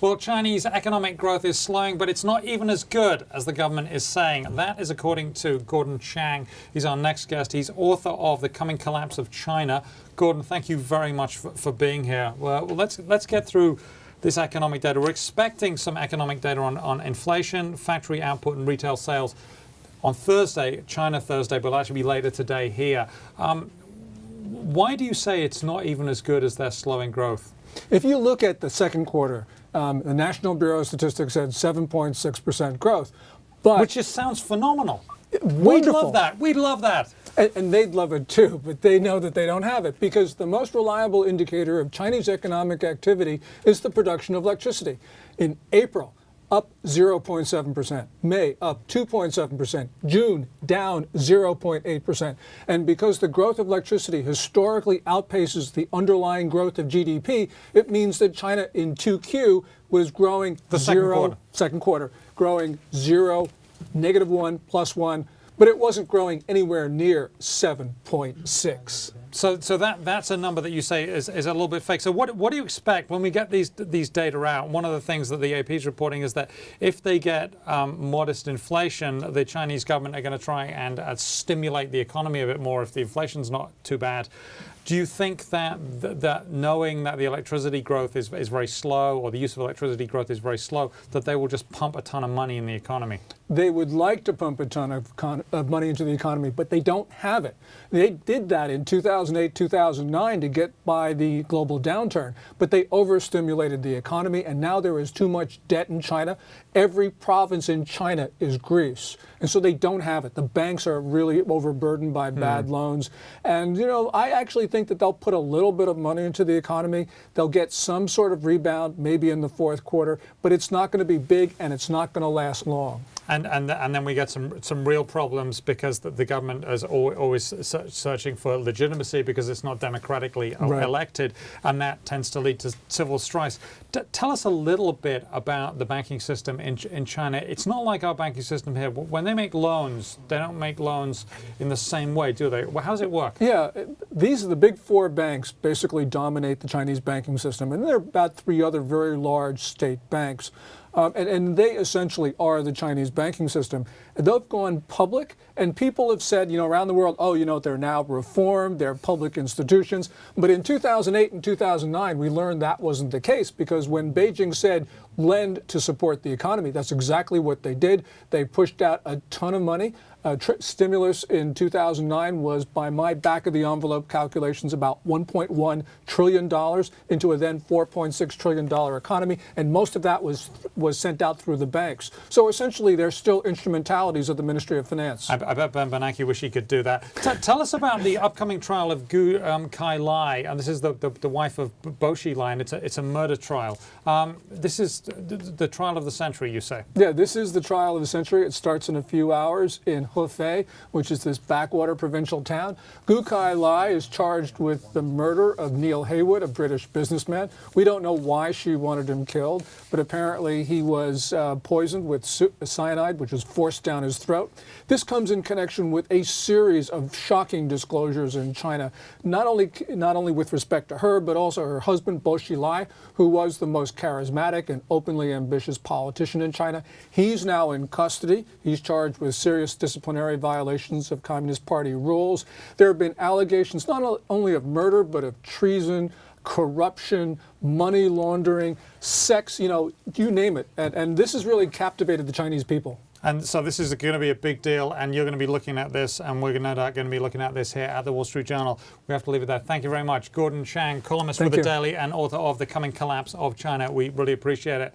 Well, Chinese economic growth is slowing, but it's not even as good as the government is saying. That is according to Chang. He's our next guest. He's author of The Coming Collapse of China. Gordon, thank you very much for being here. Well, let's get through this economic data. We're expecting some economic data on inflation, factory output, and retail sales on Thursday, China Thursday, but it'll actually be later today here. Why do you say it's not even as good as their slowing growth? If you look at the second quarter, the National Bureau of Statistics had 7.6% growth. But which just sounds phenomenal. Wonderful. We'd love that. We'd love that. And they'd love it too, but they know that they don't have it because the most reliable indicator of Chinese economic activity is the production of electricity. In April, up 0.7%, May up 2.7%, June down 0.8%. And because the growth of electricity historically outpaces the underlying growth of GDP, it means that China in 2Q was growing second quarter, growing 0, -1, +1, but it wasn't growing anywhere near 7.6. So that's a number that you say is a little bit fake. So what do you expect when we get these data out? One of the things that the AP is reporting is that if they get modest inflation, the Chinese government are going to try and stimulate the economy a bit more if the inflation's not too bad. Do you think that knowing that the electricity growth is very slow, or the use of electricity growth is very slow, that they will just pump a ton of money in the economy? They would like to pump a ton of money into the economy, but they don't have it. They did that in 2008, 2009 to get by the global downturn, but they overstimulated the economy, and now there is too much debt in China. Every province in China is Greece, and so they don't have it. The banks are really overburdened by bad loans, and I actually think that they'll put a little bit of money into the economy. They'll get some sort of rebound, maybe in the fourth quarter, but it's not going to be big and it's not going to last long. And then we get some real problems because the government is always searching for legitimacy because it's not democratically elected, and that tends to lead to civil strife. Tell us a little bit about the banking system in China. It's not like our banking system here. When they make loans, they don't make loans in the same way, do they? How does it work? Yeah, these are the big four banks basically dominate the Chinese banking system, and there are about 3 other very large state banks. And they essentially are the Chinese banking system. They've gone public, and people have said, around the world, they're now reformed, they're public institutions. But in 2008 and 2009, we learned that wasn't the case, because when Beijing said lend to support the economy, that's exactly what they did. They pushed out a ton of money. Stimulus in 2009 was, by my back-of-the-envelope calculations, about $1.1 trillion into a then $4.6 trillion economy, and most of that was sent out through the banks. So essentially, they're still instrumentalities of the Ministry of Finance. I bet Ben Bernanke wish he could do that. Tell us about the upcoming trial of Gu Kailai, and this is the wife of Bo Xilai, and it's a murder trial. This is the trial of the century, you say? Yeah, this is the trial of the century. It starts in a few hours in Hefei, which is this backwater provincial town. Gu Kailai is charged with the murder of Neil Haywood, a British businessman. We don't know why she wanted him killed, but apparently he was poisoned with cyanide, which was forced down his throat. This comes in connection with a series of shocking disclosures in China, not only with respect to her, but also her husband, Bo Xilai, who was the most charismatic and openly ambitious politician in China. He's now in custody. He's charged with serious disciplinary violations of Communist Party rules. There have been allegations not only of murder, but of treason, corruption, money laundering, sex, you name it. And this has really captivated the Chinese people. And so this is going to be a big deal, and you're going to be looking at this, and we're no doubt going to be looking at this here at the Wall Street Journal. We have to leave it there. Thank you very much. Chang, columnist for The Daily and author of The Coming Collapse of China. We really appreciate it.